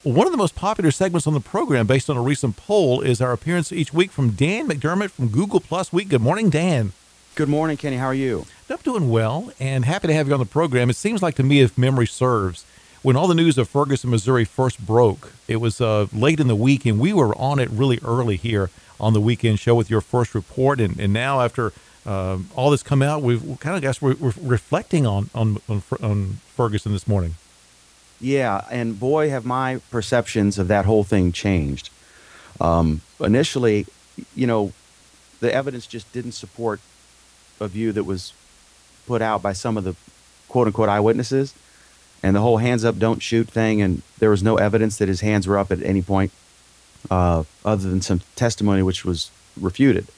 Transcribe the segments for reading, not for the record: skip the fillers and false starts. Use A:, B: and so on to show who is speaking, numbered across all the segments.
A: One of the most popular segments on the program, based on a recent poll, is our appearance each week from Dan McDermott from Google Plus Week. Good morning, Dan.
B: Good morning, Kenny. How are you?
A: I'm doing well and happy to have you on the program. It seems like to me, if memory serves, when all the news of Ferguson, Missouri first broke, it was late in the week, and we were on it really early here on the weekend show with your first report. And now after all this come out, we've kind of guess we're reflecting on Ferguson this morning.
B: Yeah, and boy, have my perceptions of that whole thing changed. Initially, the evidence just didn't support a view that was put out by some of the quote-unquote eyewitnesses, and the whole hands up, don't shoot thing, and there was no evidence that his hands were up at any point other than some testimony which was refuted.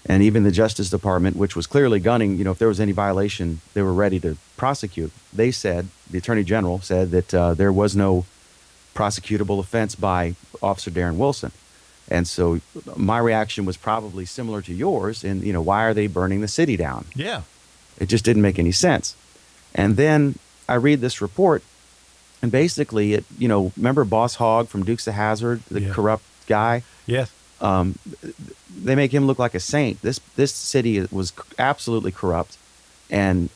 B: And even the Justice Department, which was clearly gunning, if there was any violation, they were ready to prosecute. They said, the Attorney General said that there was no prosecutable offense by Officer Darren Wilson. And so my reaction was probably similar to yours in, why are they burning the city down?
A: Yeah.
B: It just didn't make any sense. And then I read this report, and basically, remember Boss Hogg from Dukes of Hazzard, the corrupt guy?
A: Yes.
B: They make him look like a saint. This city was absolutely corrupt, and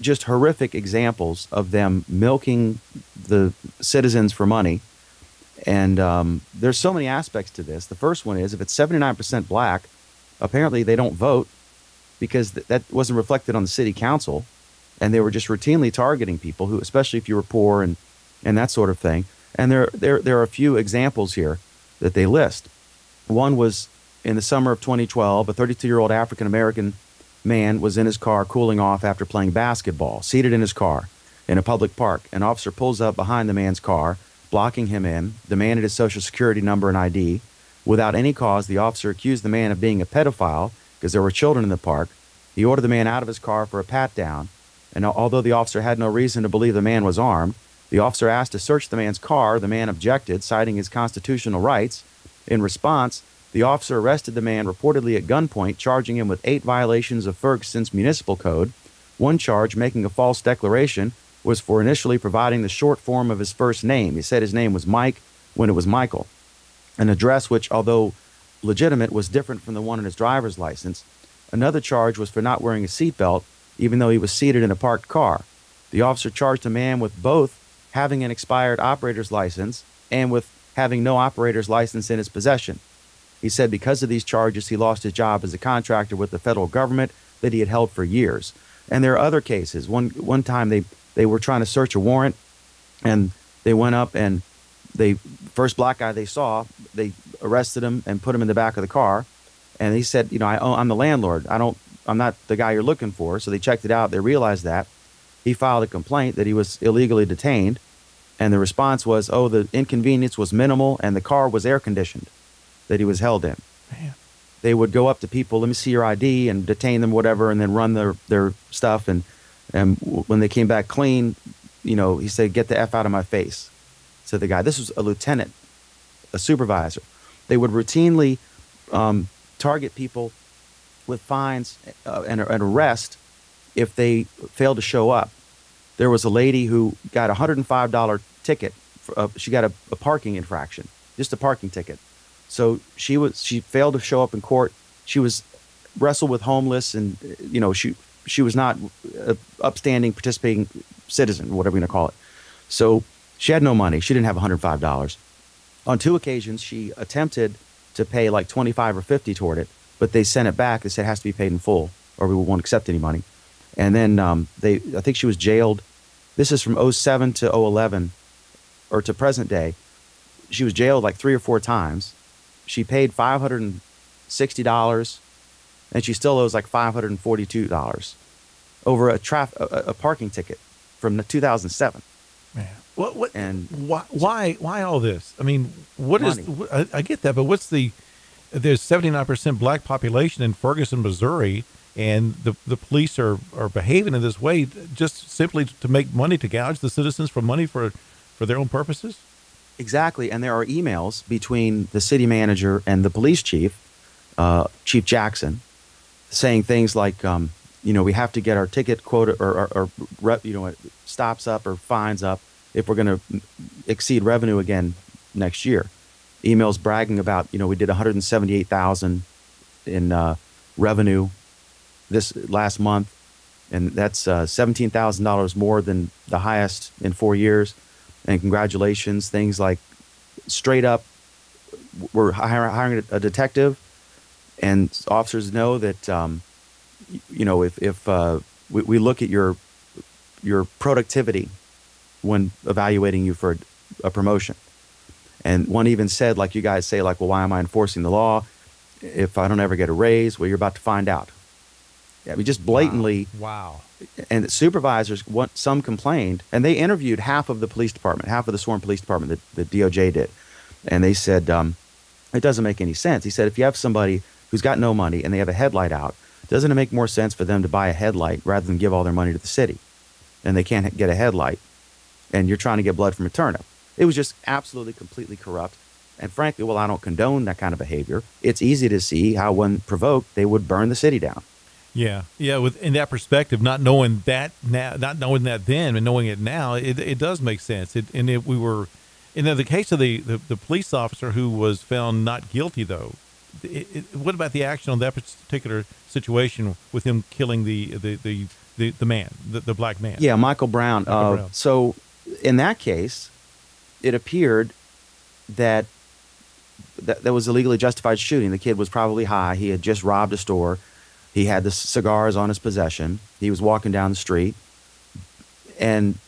B: just horrific examples of them milking the citizens for money. And there's so many aspects to this. The first one is, if it's 79% black, apparently they don't vote because that wasn't reflected on the city council, and they were just routinely targeting people who, especially if you were poor and that sort of thing. And there are a few examples here that they list. One was in the summer of 2012, a 32-year-old African-American man was in his car cooling off after playing basketball, seated in his car in a public park. An officer pulls up behind the man's car, blocking him in, demanded his social security number and ID. Without any cause, the officer accused the man of being a pedophile because there were children in the park. He ordered the man out of his car for a pat-down, and although the officer had no reason to believe the man was armed, the officer asked to search the man's car. The man objected, citing his constitutional rights. In response, the officer arrested the man reportedly at gunpoint, charging him with 8 violations of Ferguson's municipal code. One charge, making a false declaration, was for initially providing the short form of his first name. He said his name was Mike when it was Michael. An address which, although legitimate, was different from the one on his driver's license. Another charge was for not wearing a seatbelt, even though he was seated in a parked car. The officer charged a man with both having an expired operator's license and with having no operator's license in his possession. He said because of these charges, he lost his job as a contractor with the federal government that he had held for years. And there are other cases. One time they were trying to search a warrant, and they went up and first black guy they saw, they arrested him and put him in the back of the car. And he said, I'm the landlord. I'm not the guy you're looking for. So they checked it out. They realized that. He filed a complaint that he was illegally detained. And the response was, the inconvenience was minimal and the car was air conditioned that he was held in.
A: Man.
B: They would go up to people, let me see your ID, and detain them, whatever, and then run their stuff. And when they came back clean, he said, get the F out of my face, said the guy. This was a lieutenant, a supervisor. They would routinely target people with fines and arrest if they failed to show up. There was a lady who got a $105 ticket. She got a parking infraction, just a parking ticket. So she failed to show up in court. She was wrestled with homeless, and she was not an upstanding, participating citizen, whatever you're going to call it. So she had no money. She didn't have $105. On 2 occasions, she attempted to pay like $25 or $50 toward it, but they sent it back. They said it has to be paid in full, or we won't accept any money. And then I think she was jailed. This is from 07 to 011, or to present day. She was jailed like 3 or 4 times. She paid $560, and she still owes like $542 over a parking ticket from 2007.
A: Man, what?
B: And
A: why all this? I mean,
B: money.
A: I get that, but there's 79% black population in Ferguson, Missouri, and the police are behaving in this way just simply to make money, to gouge the citizens for money for their own purposes?
B: Exactly. And there are emails between the city manager and the police chief, Chief Jackson, saying things like, we have to get our ticket quota or stops up or fines up. if we're going to exceed revenue again next year. Emails bragging about, we did 178,000 in revenue this last month, and that's $17,000 more than the highest in 4 years. And congratulations, things like straight up, we're hiring a detective, and officers know that, if we look at your productivity when evaluating you for a promotion. And one even said, like you guys say, like, well, why am I enforcing the law if I don't ever get a raise? Well, you're about to find out. I mean, just blatantly.
A: Wow.
B: And supervisors, some complained, and they interviewed half of the police department, half of the sworn police department that DOJ did. And they said, it doesn't make any sense. He said, if you have somebody who's got no money and they have a headlight out, doesn't it make more sense for them to buy a headlight rather than give all their money to the city? And they can't get a headlight, and you're trying to get blood from a turnip. It was just absolutely, completely corrupt. And frankly, while I don't condone that kind of behavior, it's easy to see how, when provoked, they would burn the city down.
A: Yeah. In that perspective, not knowing that now, not knowing that then, and knowing it now, it does make sense. We were, in the case of the police officer who was found not guilty, though. What about the action on that particular situation with him killing the man, the black man?
B: Yeah, Michael Brown. So in that case, it appeared that was a legally justified shooting. The kid was probably high. He had just robbed a store. He had the cigars on his possession. He was walking down the street. And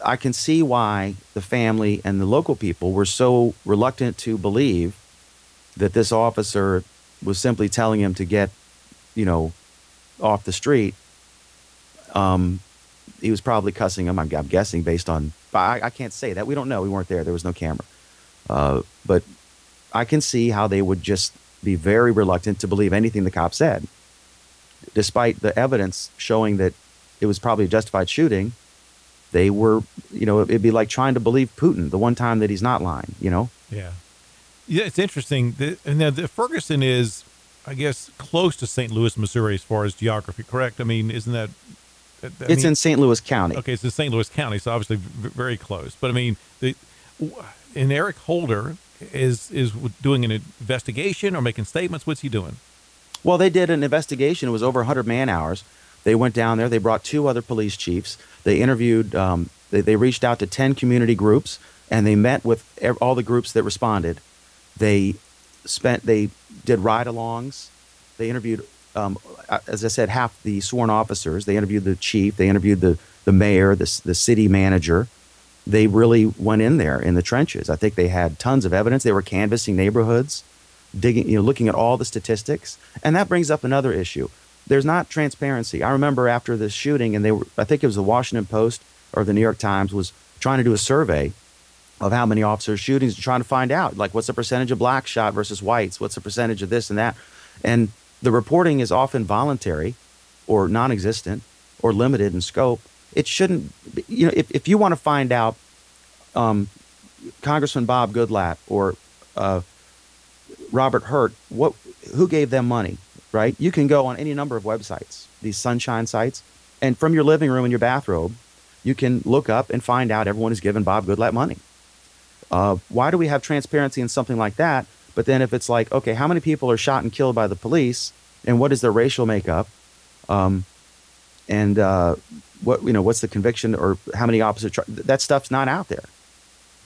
B: I can see why the family and the local people were so reluctant to believe that this officer was simply telling him to get, off the street. He was probably cussing him, I'm guessing, based on... I can't say that. We don't know. We weren't there. There was no camera. But I can see how they would just be very reluctant to believe anything the cop said. Despite the evidence showing that it was probably a justified shooting, they were, it'd be like trying to believe Putin the one time that he's not lying, Yeah.
A: Yeah, it's interesting. Now, Ferguson is, I guess, close to St. Louis, Missouri, as far as geography, correct? I mean, isn't that...
B: It's in St. Louis County.
A: Okay, it's in St. Louis County, so obviously very close. But I mean, and Eric Holder is doing an investigation or making statements. What's he doing?
B: Well, they did an investigation. It was over 100 man hours. They went down there. They brought 2 other police chiefs. They interviewed. They reached out to 10 community groups, and they met with all the groups that responded. They did ride-alongs. They interviewed, as I said, half the sworn officers. They interviewed the chief. They interviewed the mayor, the city manager. They really went in there in the trenches. I think they had tons of evidence. They were canvassing neighborhoods, digging, looking at all the statistics. And that brings up another issue. There's not transparency. I remember after this shooting, and I think it was the Washington Post or the New York Times was trying to do a survey of how many officers shootings, trying to find out, like, what's the percentage of blacks shot versus whites? What's the percentage of this and that? And the reporting is often voluntary or non-existent or limited in scope. It shouldn't be, if you want to find out Congressman Bob Goodlatte or Robert Hurt, who gave them money, right? You can go on any number of websites, these sunshine sites, and from your living room in your bathrobe, you can look up and find out everyone who's given Bob Goodlatte money. Why do we have transparency in something like that? But then if it's like, okay, how many people are shot and killed by the police, and what is their racial makeup, and what's the conviction, or how many officers? That stuff's not out there.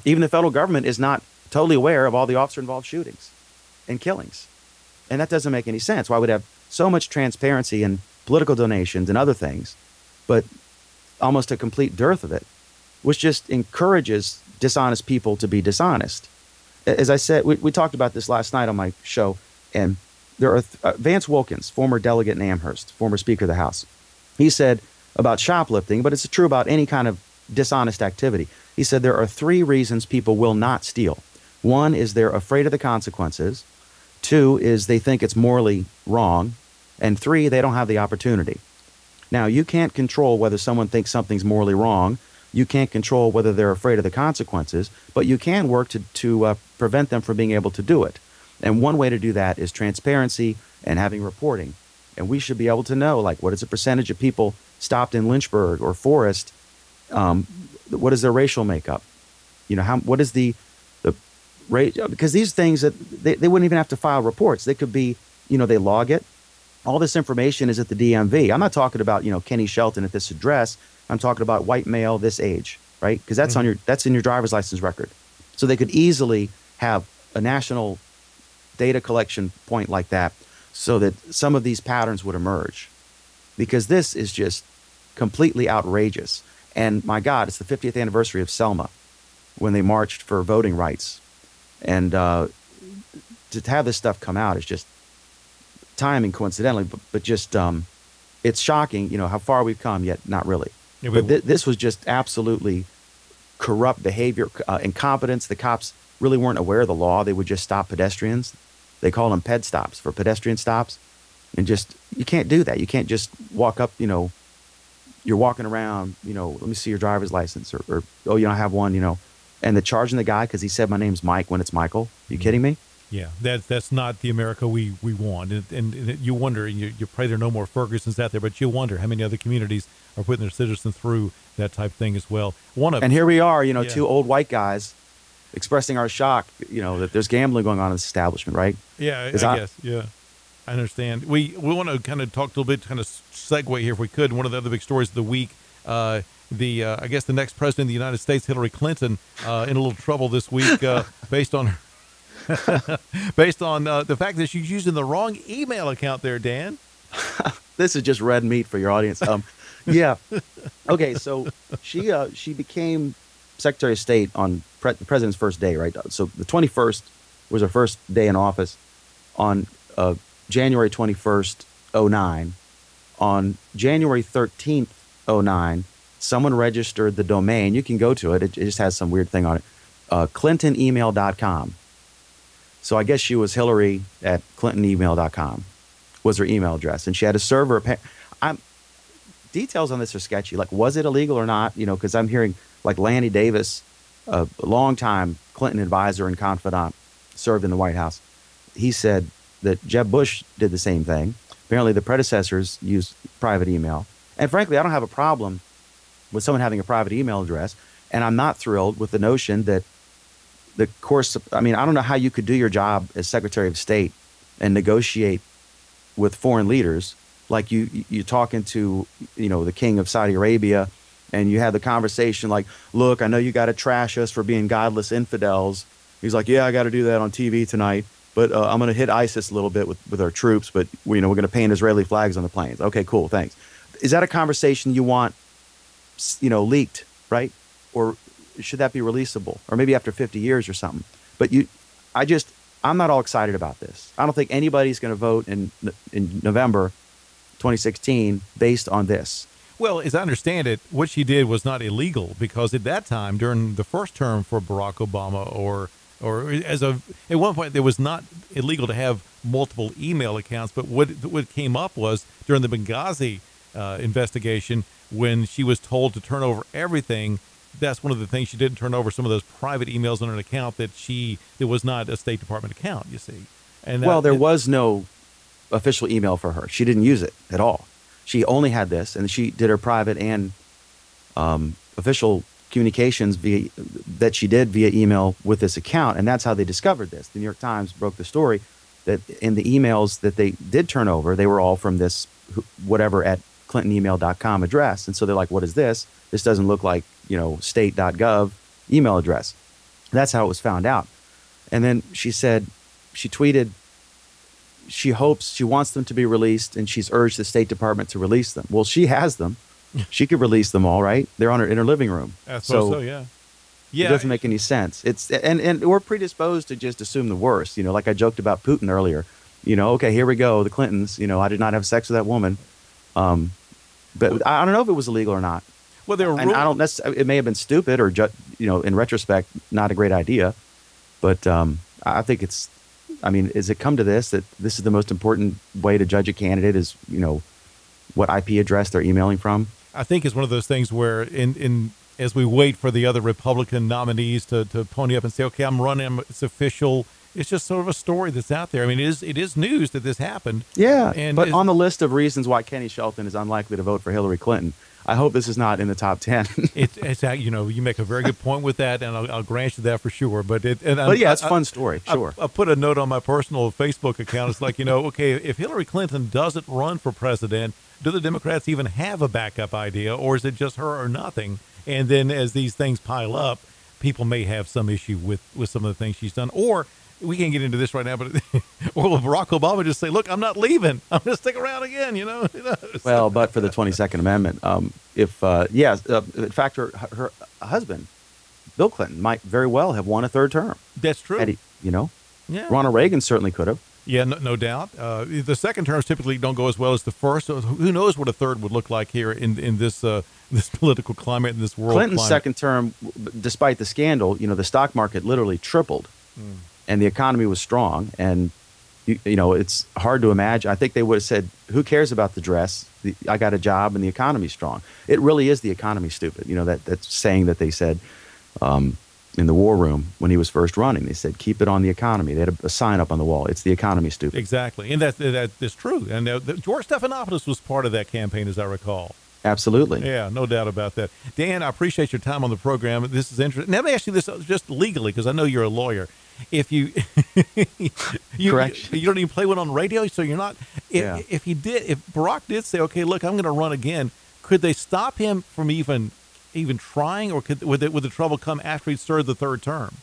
B: Even the federal government is not totally aware of all the officer-involved shootings and killings, and that doesn't make any sense. Why would have so much transparency in political donations and other things, but almost a complete dearth of it, which just encourages dishonest people to be dishonest. As I said, we talked about this last night on my show, and there are Vance Wilkins, former delegate in Amherst, former Speaker of the House. He said about shoplifting, but it's true about any kind of dishonest activity. He said there are 3 reasons people will not steal. 1 is they're afraid of the consequences. 2 is they think it's morally wrong. And 3, they don't have the opportunity. Now, you can't control whether someone thinks something's morally wrong. You can't control whether they're afraid of the consequences, but you can work to prevent them from being able to do it. And one way to do that is transparency and having reporting. And we should be able to know, like, what is the percentage of people stopped in Lynchburg or Forest what is their racial makeup? What is the rate? Because these things that they wouldn't even have to file reports. They could be, they log it. All this information is at the DMV. I'm not talking about, Kenny Shelton at this address. I'm talking about white male, this age, right? Because that's that's in your driver's license record. So they could easily have a national data collection point like that, so that some of these patterns would emerge, because this is just completely outrageous. And my God, it's the 50th anniversary of Selma, when they marched for voting rights. And to have this stuff come out is just timing, coincidentally, but just it's shocking, how far we've come, yet not really. Yeah, but this was just absolutely corrupt behavior, incompetence. The cops really weren't aware of the law. They would just stop pedestrians. They call them ped stops, for pedestrian stops. And just, you can't do that. You can't just walk up, you're walking around, let me see your driver's license, or oh, you don't have one, and they're charging the guy because he said my name's Mike when it's Michael. Are you kidding me?
A: Yeah, that's not the America we want. And you wonder, and you pray there are no more Fergusons out there, but you wonder how many other communities are putting their citizens through that type of thing as well.
B: And here we are, two old white guys expressing our shock, that there's gambling going on in this establishment, right?
A: Yeah, I guess, yeah. I understand. We want to kind of talk a little bit, kind of segue here if we could. One of the other big stories of the week, I guess the next president of the United States, Hillary Clinton, in a little trouble this week based on the fact that she's using the wrong email account there, Dan.
B: This is just red meat for your audience. Yeah. Okay, so she became Secretary of State on the president's first day, right? So the 21st was her first day in office. On January 21st, 2009. On January 13th, 2009, someone registered the domain. You can go to it. It just has some weird thing on it. ClintonEmail.com. So I guess she was Hillary at ClintonEmail.com was her email address. And she had a server. Details on this are sketchy. Like, was it illegal or not? Because I'm hearing, like, Lanny Davis, a longtime Clinton advisor and confidant, served in the White House. He said that Jeb Bush did the same thing. Apparently the predecessors used private email. And frankly, I don't have a problem with someone having a private email address. And I'm not thrilled with the notion that I don't know how you could do your job as Secretary of State and negotiate with foreign leaders. Like you're talking to, the king of Saudi Arabia, and you have the conversation like, look, I know you got to trash us for being godless infidels. He's like, yeah, I got to do that on TV tonight. But I'm going to hit ISIS a little bit with our troops, but we're going to paint Israeli flags on the planes. Okay, cool, thanks. Is that a conversation you want, leaked, right? Or should that be releasable? Or maybe after 50 years or something. But I'm not all excited about this. I don't think anybody's going to vote in November 2016 based on this.
A: Well, as I understand it, what she did was not illegal, because at that time, during the first term for Barack Obama, at one point, it was not illegal to have multiple email accounts. But what came up was during the Benghazi investigation, when she was told to turn over everything. That's one of the things she didn't turn over, some of those private emails on an account that was not a State Department account, you see. And
B: there was no official email for her. She didn't use it at all. She only had this, and she did her private and official communications that she did via email with this account, and that's how they discovered this. The New York Times broke the story that in the emails that they did turn over, they were all from this whatever at ClintonEmail.com address. And so they're like, what is this? This doesn't look like, state.gov email address. That's how it was found out. And then she tweeted, she wants them to be released, and she's urged the State Department to release them. Well, she has them. She could release them all, right? They're in her living room.
A: I suppose so, yeah.
B: It doesn't make any sense. And we're predisposed to just assume the worst. Like I joked about Putin earlier. Okay, here we go. The Clintons. I did not have sex with that woman. But I don't know if it was illegal or not.
A: Well, there were
B: and I don't necessarily. It may have been stupid, or in retrospect, not a great idea. But I think it's. Has it come to this that this is the most important way to judge a candidate is what IP address they're emailing from?
A: I think it's one of those things where as we wait for the other Republican nominees to pony up and say, okay, I'm running, it's official. It's just sort of a story that's out there. It is news that this happened.
B: Yeah, but on the list of reasons why Kenny Shelton is unlikely to vote for Hillary Clinton, I hope this is not in the top 10.
A: It's you know, you make a very good point with that, and I'll grant you that for sure. But
B: yeah, it's a fun story. Sure.
A: I put a note on my personal Facebook account. It's like, you know, okay, if Hillary Clinton doesn't run for president, do the Democrats even have a backup idea, or is it just her or nothing? And then as these things pile up, people may have some issue with some of the things she's done. Or we can't get into this right now, but or will Barack Obama just say, look, I'm not leaving. I'm going to stick around again, you know?
B: Well, but for the 22nd Amendment, in fact, her husband, Bill Clinton, might very well have won a third term.
A: That's true.
B: Yeah. Ronald Reagan certainly could have.
A: Yeah, no doubt. The second terms typically don't go as well as the first. So who knows what a third would look like here in this this political climate, in this world
B: Clinton's
A: climate.
B: second term, despite the scandal, you know, the stock market literally tripled, and the economy was strong. And, you know, it's hard to imagine. I think they would have said, who cares about the dress? I got a job and the economy's strong. It really is the economy, stupid. You know, that's saying that they said in the war room when he was first running. They said, keep it on the economy. They had a sign up on the wall. It's the economy, stupid.
A: Exactly. And that's true. And George Stephanopoulos was part of that campaign, as I recall.
B: Absolutely.
A: Yeah, no doubt about that. Dan, I appreciate your time on the program. This is interesting. Now, let me ask you this just legally, because I know you're a lawyer. If you
B: Correct.
A: You don't even play one on radio, so you're not. If Barack did say, okay, look, I'm going to run again, could they stop him from even trying, or would the trouble come after he served the third term?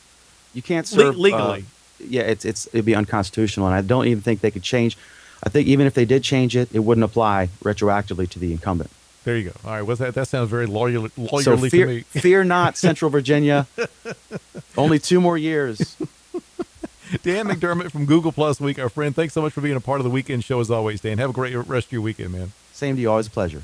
B: You can't serve
A: legally.
B: It'd be unconstitutional, and I don't even think they could change. I think even if they did change it, it wouldn't apply retroactively to the incumbent.
A: There you go. All right. Well, that sounds very lawyerly
B: So
A: to me.
B: fear not, Central Virginia. Only 2 more years.
A: Dan McDermott from Google Plus Week, our friend. Thanks so much for being a part of the weekend show as always, Dan. Have a great rest of your weekend, man.
B: Same to you. Always a pleasure.